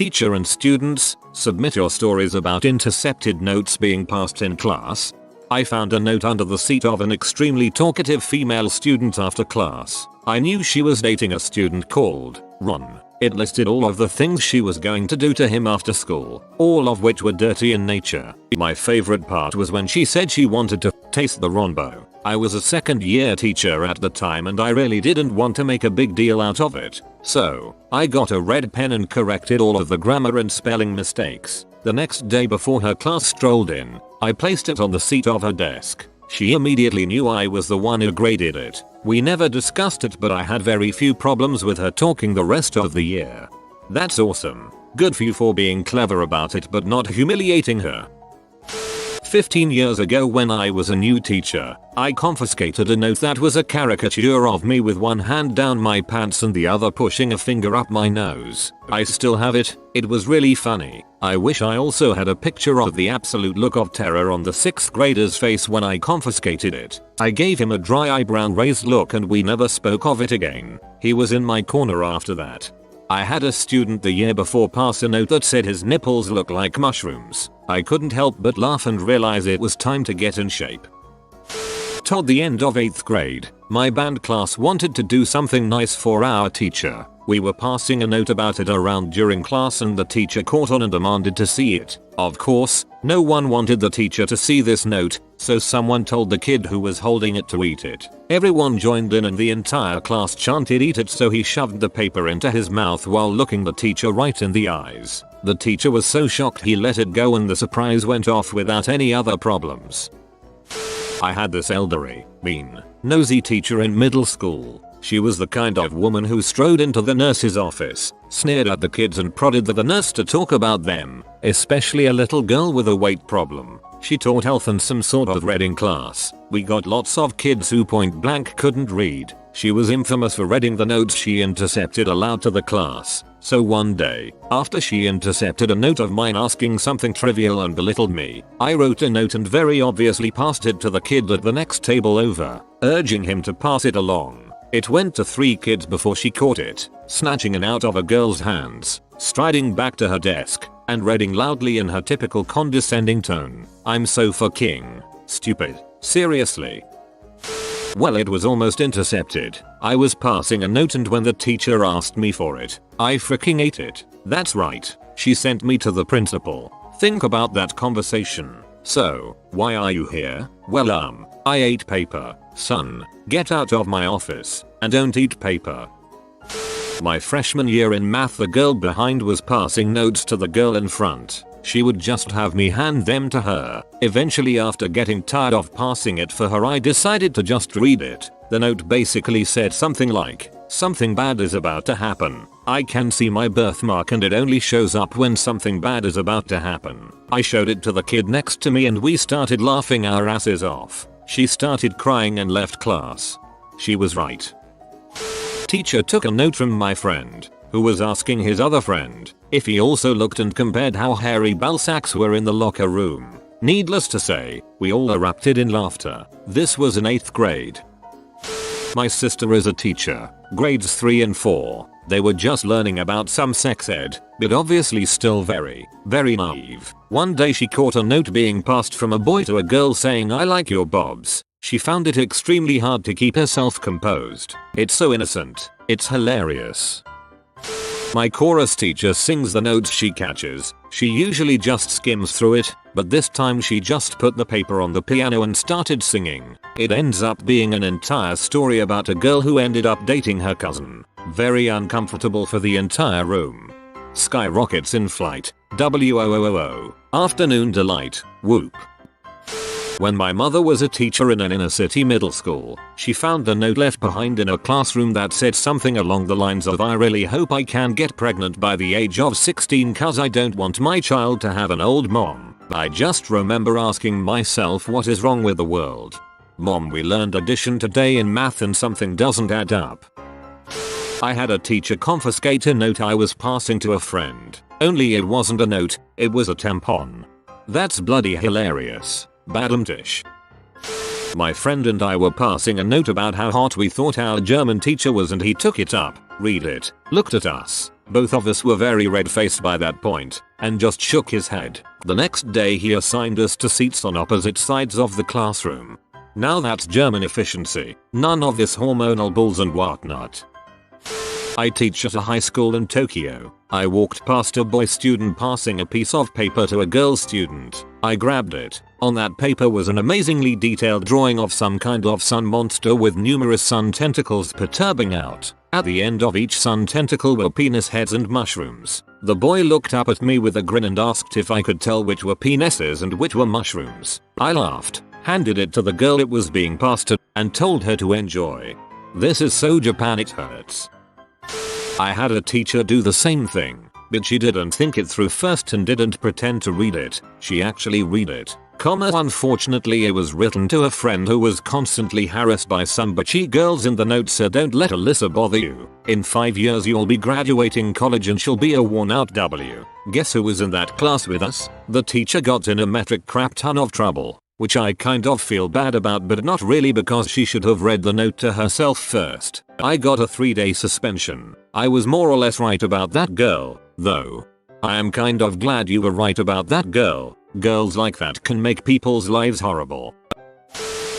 Teacher and students, submit your stories about intercepted notes being passed in class. I found a note under the seat of an extremely talkative female student after class. I knew she was dating a student called Ron. It listed all of the things she was going to do to him after school, all of which were dirty in nature. My favorite part was when she said she wanted to taste the Ronbo. I was a second year teacher at the time and I really didn't want to make a big deal out of it. So, I got a red pen and corrected all of the grammar and spelling mistakes. The next day before her class strolled in, I placed it on the seat of her desk. She immediately knew I was the one who graded it. We never discussed it, but I had very few problems with her talking the rest of the year. That's awesome. Good for you for being clever about it but not humiliating her. 15 years ago when I was a new teacher, I confiscated a note that was a caricature of me with one hand down my pants and the other pushing a finger up my nose. I still have it. It was really funny. I wish I also had a picture of the absolute look of terror on the 6th grader's face when I confiscated it. I gave him a dry eyebrow raised look and we never spoke of it again. He was in my corner after that. I had a student the year before pass a note that said his nipples look like mushrooms. I couldn't help but laugh and realize it was time to get in shape. Toward the end of 8th grade, my band class wanted to do something nice for our teacher. We were passing a note about it around during class and the teacher caught on and demanded to see it. Of course, no one wanted the teacher to see this note, so someone told the kid who was holding it to eat it. Everyone joined in and the entire class chanted "eat it," so he shoved the paper into his mouth while looking the teacher right in the eyes. The teacher was so shocked he let it go and the surprise went off without any other problems. I had this elderly, mean, nosy teacher in middle school. She was the kind of woman who strode into the nurse's office, sneered at the kids and prodded the nurse to talk about them, especially a little girl with a weight problem. She taught health and some sort of reading class. We got lots of kids who point blank couldn't read. She was infamous for reading the notes she intercepted aloud to the class. So one day, after she intercepted a note of mine asking something trivial and belittled me, I wrote a note and very obviously passed it to the kid at the next table over, urging him to pass it along. It went to 3 kids before she caught it, snatching it out of a girl's hands, striding back to her desk, and reading loudly in her typical condescending tone. "I'm so fucking stupid. Seriously." Well, it was almost intercepted. I was passing a note and when the teacher asked me for it, I freaking ate it. That's right. She sent me to the principal. Think about that conversation. "So, why are you here?" "Well, I ate paper, son. Get out of my office and don't eat paper." My freshman year in math, the girl behind was passing notes to the girl in front. She would just have me hand them to her. Eventually, after getting tired of passing it for her, I decided to just read it. The note basically said something like, "Something bad is about to happen. I can see my birthmark and it only shows up when something bad is about to happen." I showed it to the kid next to me and we started laughing our asses off. She started crying and left class. She was right. Teacher took a note from my friend, who was asking his other friend if he also looked and compared how hairy ball sacks were in the locker room. Needless to say, we all erupted in laughter. This was in 8th grade. My sister is a teacher, grades 3 and 4. They were just learning about some sex ed, but obviously still very, very naive. One day she caught a note being passed from a boy to a girl saying, "I like your bobs." She found it extremely hard to keep herself composed. It's so innocent. It's hilarious. My chorus teacher sings the notes she catches. She usually just skims through it, but this time she just put the paper on the piano and started singing. It ends up being an entire story about a girl who ended up dating her cousin. Very uncomfortable for the entire room. Skyrockets in flight. WOOOO. Afternoon delight. Whoop. When my mother was a teacher in an inner city middle school, she found a note left behind in a classroom that said something along the lines of, "I really hope I can get pregnant by the age of 16 cause I don't want my child to have an old mom." I just remember asking myself, what is wrong with the world? Mom, we learned addition today in math and something doesn't add up. I had a teacher confiscate a note I was passing to a friend. Only it wasn't a note, it was a tampon. That's bloody hilarious. Badumtish. My friend and I were passing a note about how hot we thought our German teacher was and he took it up, read it, looked at us, Both of us were very red-faced by that point and just shook his head. The next day he assigned us to seats on opposite sides of the classroom. Now that's German efficiency. None of this hormonal bulls and whatnot. I teach at a high school in Tokyo. I walked past a boy student passing a piece of paper to a girl student. I grabbed it. On that paper was an amazingly detailed drawing of some kind of sun monster with numerous sun tentacles perturbing out. At the end of each sun tentacle were penis heads and mushrooms. The boy looked up at me with a grin and asked if I could tell which were penises and which were mushrooms. I laughed, handed it to the girl it was being passed to, and told her to enjoy. This is so Japan it hurts. I had a teacher do the same thing, but she didn't think it through first and didn't pretend to read it. She actually read it. Unfortunately it was written to a friend who was constantly harassed by some bitchy girls in the note said, "Don't let Alyssa bother you. In 5 years you'll be graduating college and she'll be a worn out W." Guess who was in that class with us? The teacher got in a metric crap ton of trouble, which I kind of feel bad about, but not really because she should have read the note to herself first. I got a 3-day suspension. I was more or less right about that girl, though. I am kind of glad you were right about that girl. Girls like that can make people's lives horrible.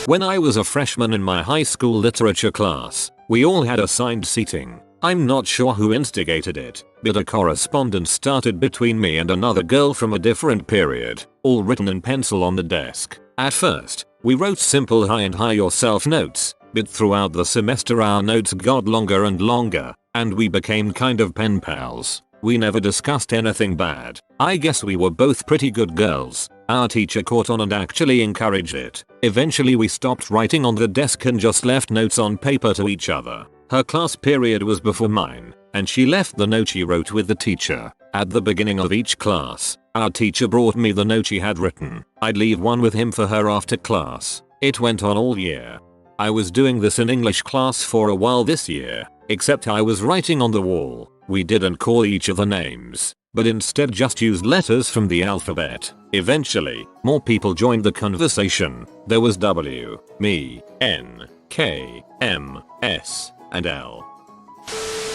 When I was a freshman in my high school literature class, we all had assigned seating. I'm not sure who instigated it, but a correspondence started between me and another girl from a different period, all written in pencil on the desk. At first, we wrote simple hi and hi yourself notes, but throughout the semester our notes got longer and longer, and we became kind of pen pals. We never discussed anything bad. I guess we were both pretty good girls. Our teacher caught on and actually encouraged it. Eventually we stopped writing on the desk and just left notes on paper to each other. Her class period was before mine, and she left the note she wrote with the teacher. At the beginning of each class, our teacher brought me the note she had written. I'd leave one with him for her after class. It went on all year. I was doing this in English class for a while this year, except I was writing on the wall. We didn't call each other names, but instead just used letters from the alphabet. Eventually, more people joined the conversation. There was W, me, N, K, M, S, and L.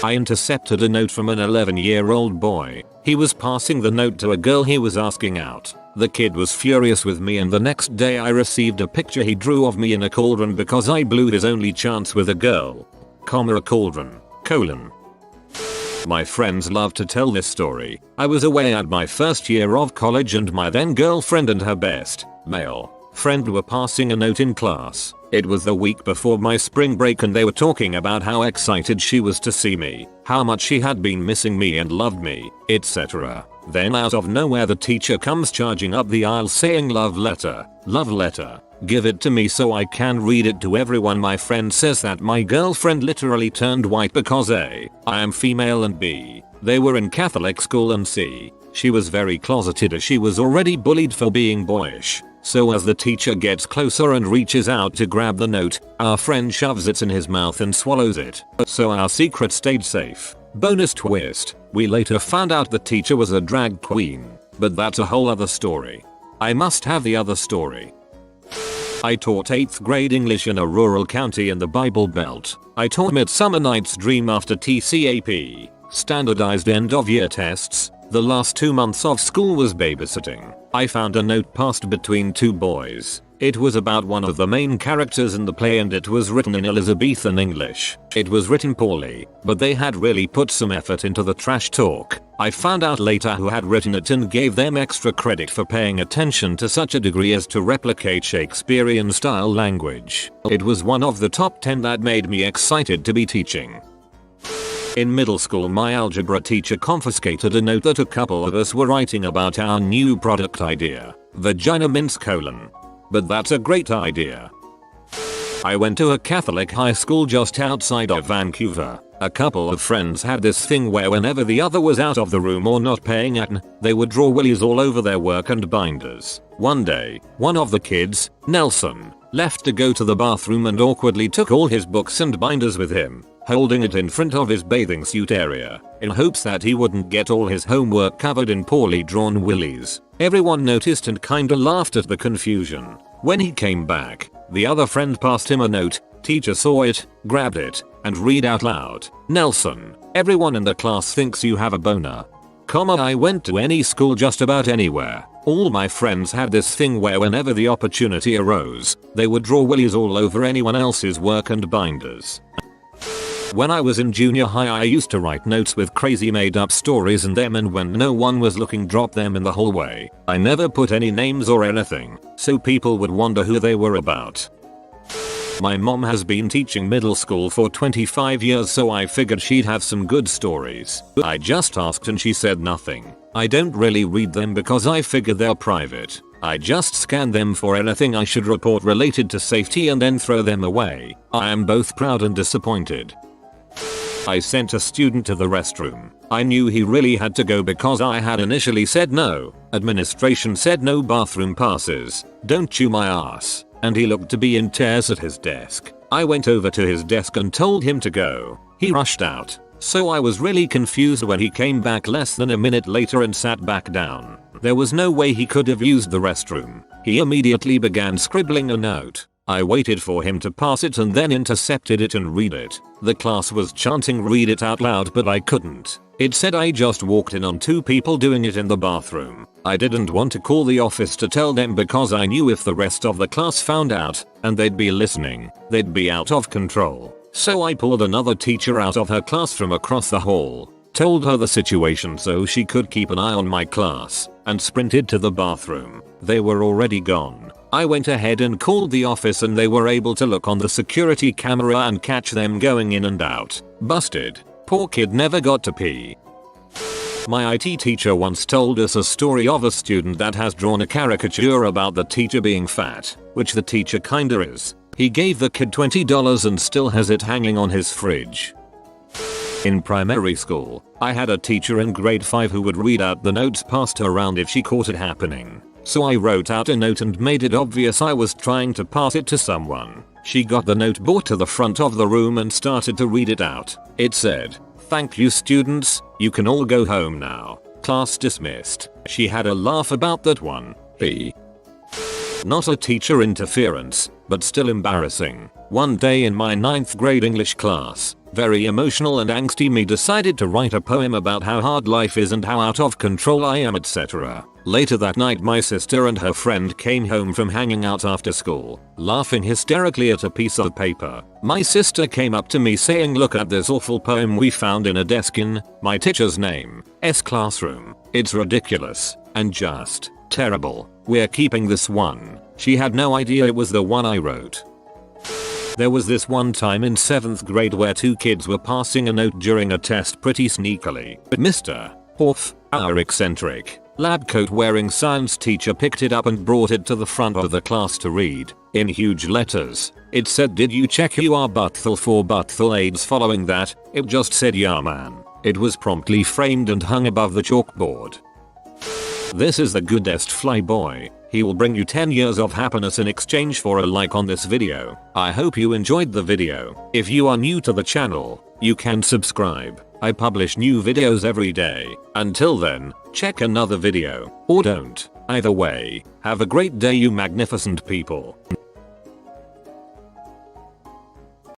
I intercepted a note from an 11-year-old boy. He was passing the note to a girl he was asking out. The kid was furious with me, and the next day I received a picture he drew of me in a cauldron because I blew his only chance with a girl. A cauldron, colon. My friends love to tell this story. I was away at my first year of college and my then girlfriend and her best male friend were passing a note in class. It was the week before my spring break and they were talking about how excited she was to see me, how much she had been missing me and loved me, etc. Then out of nowhere the teacher comes charging up the aisle saying, love letter, give it to me so I can read it to everyone." My friend says that my girlfriend literally turned white because A, I am female, and B, they were in Catholic school, and C, she was very closeted as she was already bullied for being boyish. So as the teacher gets closer and reaches out to grab the note, our friend shoves it in his mouth and swallows it. So our secret stayed safe. Bonus twist, we later found out the teacher was a drag queen, but that's a whole other story. I must have the other story. I taught 8th grade English in a rural county in the Bible Belt. I taught Midsummer Night's Dream after TCAP, standardized end of year tests. The last 2 months of school was babysitting. I found a note passed between two boys. It was about one of the main characters in the play and it was written in Elizabethan English. It was written poorly, but they had really put some effort into the trash talk. I found out later who had written it and gave them extra credit for paying attention to such a degree as to replicate Shakespearean style language. It was one of the top 10 that made me excited to be teaching. In middle school, my algebra teacher confiscated a note that a couple of us were writing about our new product idea, vagina mince colon. But that's a great idea. I went to a Catholic high school just outside of Vancouver. A couple of friends had this thing where whenever the other was out of the room or not paying attention, they would draw willies all over their work and binders. One day, one of the kids, Nelson, left to go to the bathroom and awkwardly took all his books and binders with him, holding it in front of his bathing suit area, in hopes that he wouldn't get all his homework covered in poorly drawn willies. Everyone noticed and kinda laughed at the confusion. When he came back, the other friend passed him a note. Teacher saw it, grabbed it, and read out loud, "Nelson, Everyone in the class thinks you have a boner. I went to any school just about anywhere. All my friends had this thing where whenever the opportunity arose, they would draw willies all over anyone else's work and binders. When I was in junior high, I used to write notes with crazy made up stories in them, and when no one was looking, drop them in the hallway. I never put any names or anything, so people would wonder who they were about. My mom has been teaching middle school for 25 years, so I figured she'd have some good stories. I just asked and she said nothing. I don't really read them because I figure they're private. I just scan them for anything I should report related to safety and then throw them away. I am both proud and disappointed. I sent a student to the restroom. I knew he really had to go because I had initially said no. Administration said no bathroom passes. Don't chew my ass. And he looked to be in tears at his desk. I went over to his desk and told him to go. He rushed out. So I was really confused when he came back less than a minute later and sat back down. There was no way he could have used the restroom. He immediately began scribbling a note. I waited for him to pass it and then intercepted it and read it. The class was chanting read it out loud, but I couldn't. It said I just walked in on 2 people doing it in the bathroom. I didn't want to call the office to tell them because I knew if the rest of the class found out, and they'd be listening, they'd be out of control. So I pulled another teacher out of her class from across the hall, told her the situation so she could keep an eye on my class, and sprinted to the bathroom. They were already gone. I went ahead and called the office and they were able to look on the security camera and catch them going in and out. Busted. Poor kid never got to pee. My IT teacher once told us a story of a student that has drawn a caricature about the teacher being fat, which the teacher kinda is. He gave the kid $20 and still has it hanging on his fridge. In primary school, I had a teacher in grade 5 who would read out the notes passed around if she caught it happening. So I wrote out a note and made it obvious I was trying to pass it to someone. She got the note, brought to the front of the room and started to read it out. It said, "Thank you students, you can all go home now. Class dismissed." She had a laugh about that one. Not a teacher interference, but still embarrassing. One day in my 9th grade English class, very emotional and angsty me decided to write a poem about how hard life is and how out of control I am, etc. Later that night my sister and her friend came home from hanging out after school, laughing hysterically at a piece of paper. My sister came up to me saying, "Look at this awful poem we found in a desk in my teacher's name's classroom. It's ridiculous and just terrible. We're keeping this one." She had no idea it was the one I wrote. There was this one time in 7th grade where 2 kids were passing a note during a test pretty sneakily. Mr. Hoff, our eccentric, lab coat wearing science teacher, picked it up and brought it to the front of the class to read. In huge letters, it said, "Did you check your butthole for butthole AIDS?" Following that, it just said, "Yeah man." It was promptly framed and hung above the chalkboard. This is the goodest flyboy. He will bring you 10 years of happiness in exchange for a like on this video. I hope you enjoyed the video. If you are new to the channel, you can subscribe. I publish new videos every day. Until then, check another video, or don't. Either way, have a great day you magnificent people.